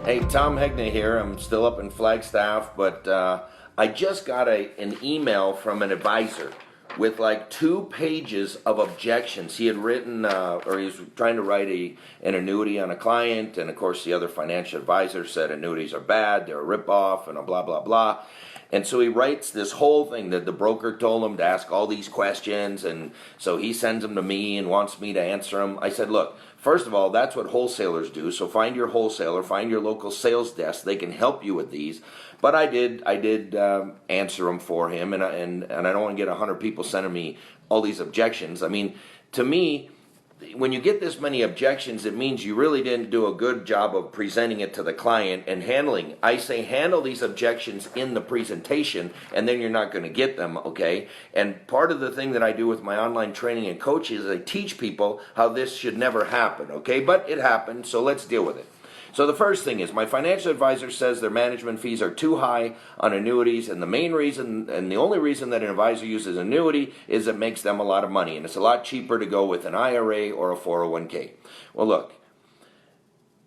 Hey, Tom Hegna here. I'm still up in Flagstaff, but I just got an email from an advisor with like 2 pages of objections. He had written, or he was trying to write an annuity on a client, and of course the other financial advisor said annuities are bad, they're a ripoff, and a blah, blah, blah. And so he writes this whole thing that the broker told him to ask all these questions, and so he sends them to me and wants me to answer them. I said, look, first of all, that's what wholesalers do, so find your wholesaler, find your local sales desk, they can help you with these. But I did answer them for him, and I don't want to get 100 people sending me all these objections. I mean, to me, when you get this many objections, it means you really didn't do a good job of presenting it to the client and handling. I say handle these objections in the presentation, and then you're not going to get them, okay? And part of the thing that I do with my online training and coaching is I teach people how this should never happen, okay? But it happened, so let's deal with it. So the first thing is, my financial advisor says their management fees are too high on annuities, and the main reason, and the only reason that an advisor uses annuity is it makes them a lot of money, and it's a lot cheaper to go with an IRA or a 401k. Well, look,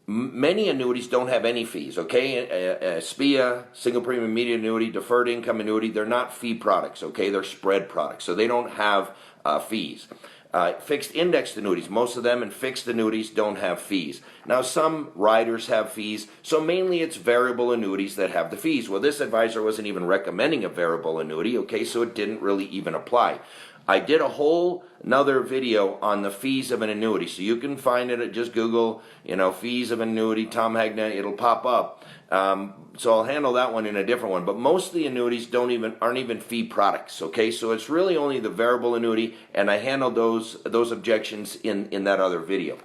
many annuities don't have any fees, okay? SPIA, single premium immediate annuity, deferred income annuity, they're not fee products, okay? They're spread products, so they don't have fees. Fixed indexed annuities, most of them, and fixed annuities don't have fees. Now, some riders have fees, so mainly it's variable annuities that have the fees. Well, this advisor wasn't even recommending a variable annuity, okay, so it didn't really even apply. I did a whole another video on the fees of an annuity, so you can find it at just Google, fees of annuity, Tom Hegna, it'll pop up. So I'll handle that one in a different one. But most of the annuities aren't even fee products, okay? So it's really only the variable annuity, and I handled those objections in that other video.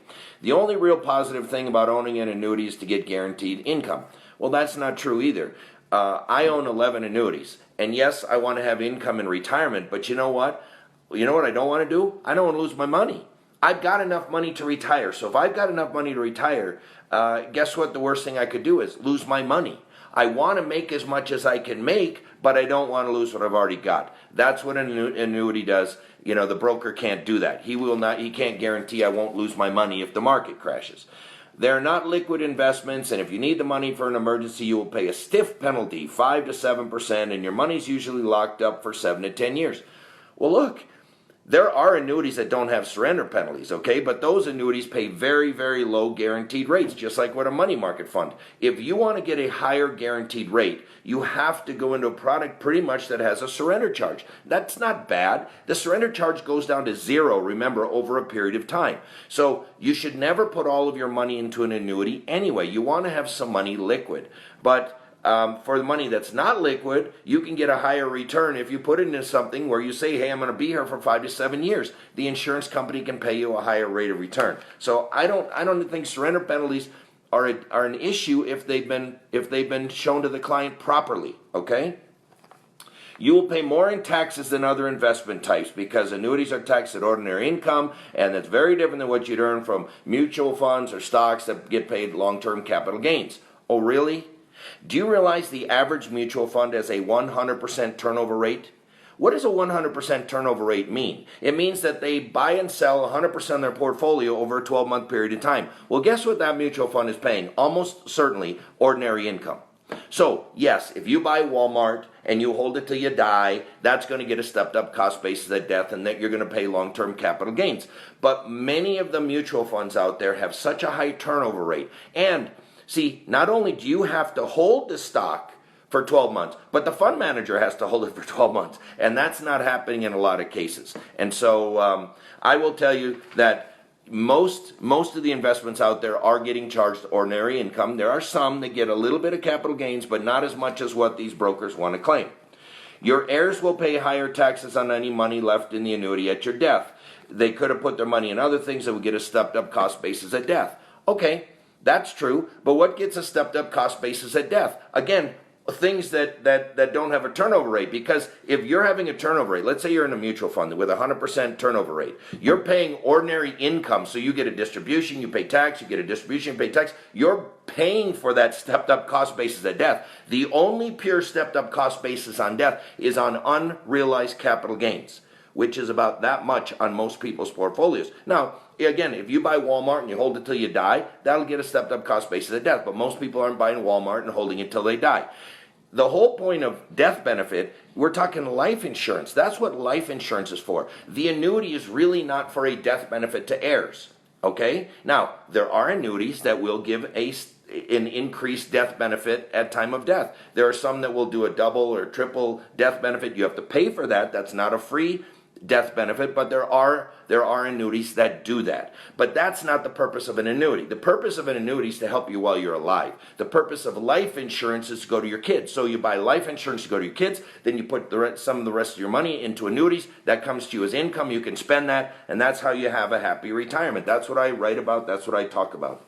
The only real positive thing about owning an annuity is to get guaranteed income. Well, that's not true either. I own 11 annuities, and yes, I want to have income in retirement, but you know what? You know what I don't want to do? I don't want to lose my money. I've got enough money to retire. So if I've got enough money to retire, guess what the worst thing I could do is lose my money. I want to make as much as I can make, but I don't want to lose what I've already got. That's what an annuity does. The broker can't do that. He can't guarantee I won't lose my money if the market crashes. They're not liquid investments, and if you need the money for an emergency, you will pay a stiff penalty, 5 to 7%, and your money's usually locked up for 7 to 10 years. Well, look, there are annuities that don't have surrender penalties, okay? But those annuities pay very, very low guaranteed rates, just like with a money market fund. If you want to get a higher guaranteed rate, you have to go into a product pretty much that has a surrender charge. That's not bad. The surrender charge goes down to 0, remember, over a period of time. So you should never put all of your money into an annuity anyway. You want to have some money liquid. But for the money that's not liquid, you can get a higher return if you put it into something where you say, hey, I'm going to be here for 5 to 7 years. The insurance company can pay you a higher rate of return. So I don't think surrender penalties are an issue if they've been shown to the client properly, okay? You will pay more in taxes than other investment types because annuities are taxed at ordinary income, and that's very different than what you'd earn from mutual funds or stocks that get paid long-term capital gains. Oh, really? Do you realize the average mutual fund has a 100% turnover rate? What does a 100% turnover rate mean? It means that they buy and sell 100% of their portfolio over a 12-month period of time. Well, guess what that mutual fund is paying? Almost certainly ordinary income. So, yes, if you buy Walmart and you hold it till you die, that's going to get a stepped-up cost basis at death, and that you're going to pay long-term capital gains. But many of the mutual funds out there have such a high turnover rate. And see, not only do you have to hold the stock for 12 months, but the fund manager has to hold it for 12 months. And that's not happening in a lot of cases. And so I will tell you that most of the investments out there are getting charged ordinary income. There are some that get a little bit of capital gains, but not as much as what these brokers want to claim. Your heirs will pay higher taxes on any money left in the annuity at your death. They could have put their money in other things that would get a stepped-up cost basis at death. Okay. That's true, but what gets a stepped-up cost basis at death? Again, things that don't have a turnover rate, because if you're having a turnover rate, let's say you're in a mutual fund with a 100% turnover rate, you're paying ordinary income, so you get a distribution, you pay tax, you get a distribution, you pay tax, you're paying for that stepped-up cost basis at death. The only pure stepped-up cost basis on death is on unrealized capital gains, which is about that much on most people's portfolios. Now, again, if you buy Walmart and you hold it till you die, that'll get a stepped up cost basis of death. But most people aren't buying Walmart and holding it till they die. The whole point of death benefit, we're talking life insurance. That's what life insurance is for. The annuity is really not for a death benefit to heirs. Okay? Now, there are annuities that will give an increased death benefit at time of death. There are some that will do a double or triple death benefit. You have to pay for that. That's not a free death benefit, but there are annuities that do that. But that's not the purpose of an annuity. The purpose of an annuity is to help you while you're alive. The purpose of life insurance is to go to your kids. So you buy life insurance to go to your kids, then you put some of the rest of your money into annuities. That comes to you as income. You can spend that, and that's how you have a happy retirement. That's what I write about. That's what I talk about.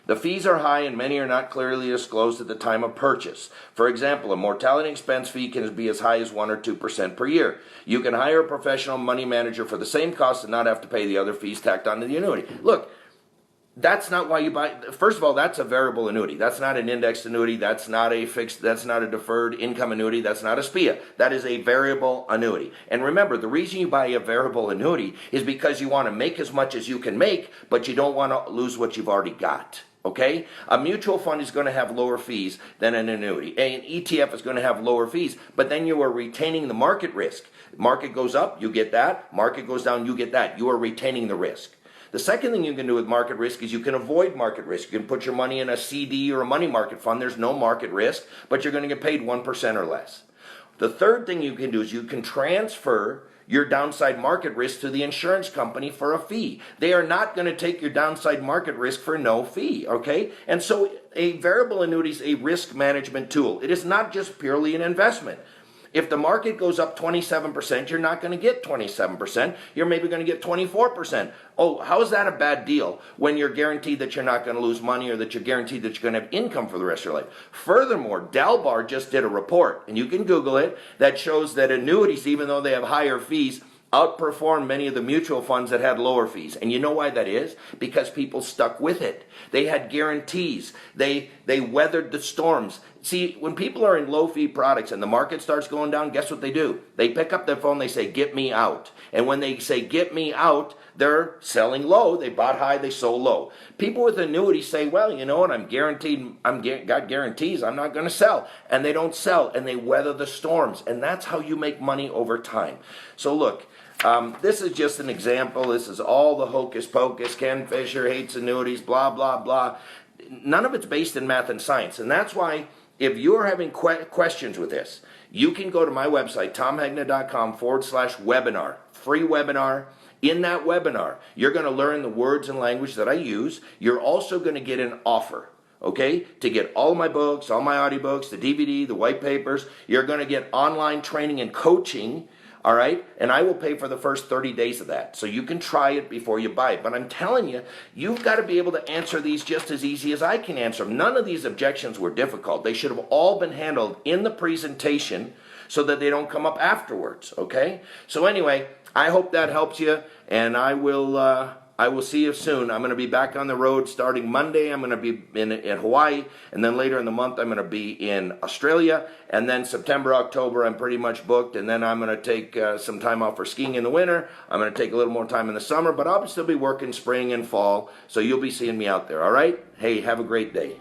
The fees are high and many are not clearly disclosed at the time of purchase. For example, a mortality expense fee can be as high as 1 or 2% per year. You can hire a professional money manager for the same cost and not have to pay the other fees tacked onto the annuity. Look, that's not why you buy. First of all, that's a variable annuity. That's not an indexed annuity. That's not a fixed, that's not a deferred income annuity. That's not a SPIA. That is a variable annuity. And remember, the reason you buy a variable annuity is because you want to make as much as you can make, but you don't want to lose what you've already got. Okay? A mutual fund is going to have lower fees than an annuity. An ETF is going to have lower fees, but then you are retaining the market risk. Market goes up, you get that. Market goes down, you get that. You are retaining the risk. The second thing you can do with market risk is you can avoid market risk. You can put your money in a CD or a money market fund. There's no market risk, but you're going to get paid 1% or less. The third thing you can do is you can transfer your downside market risk to the insurance company for a fee. They are not going to take your downside market risk for no fee, okay? And so a variable annuity is a risk management tool. It is not just purely an investment. If the market goes up 27%, you're not going to get 27%. You're maybe going to get 24%. Oh, how is that a bad deal when you're guaranteed that you're not going to lose money or that you're guaranteed that you're going to have income for the rest of your life? Furthermore, Dalbar just did a report, and you can Google it, that shows that annuities, even though they have higher fees, outperformed many of the mutual funds that had lower fees. And you know why that is? Because people stuck with it. They had guarantees. They weathered the storms. See, when people are in low-fee products and the market starts going down, guess what they do? They pick up their phone, they say, get me out. And when they say, get me out, they're selling low. They bought high, they sold low. People with annuities say, well, you know what, I'm guaranteed, got guarantees, I'm not going to sell. And they don't sell, and they weather the storms. And that's how you make money over time. So look, this is just an example. This is all the hocus pocus. Ken Fisher hates annuities, blah, blah, blah. None of it's based in math and science. And that's why if you're having questions with this, you can go to my website, tomhegna.com/webinar, free webinar. In that webinar, you're going to learn the words and language that I use. You're also going to get an offer, okay, to get all my books, all my audiobooks, the DVD, the white papers. You're going to get online training and coaching. All right, and I will pay for the first 30 days of that. So you can try it before you buy it. But I'm telling you, you've got to be able to answer these just as easy as I can answer them. None of these objections were difficult. They should have all been handled in the presentation so that they don't come up afterwards, okay? So anyway, I hope that helps you, and I will see you soon. I'm going to be back on the road starting Monday. I'm going to be in Hawaii, and then later in the month I'm going to be in Australia, and then September, October I'm pretty much booked, and then I'm going to take some time off for skiing in the winter. I'm going to take a little more time in the summer, but I'll still be working spring and fall, so you'll be seeing me out there, all right? Hey, have a great day.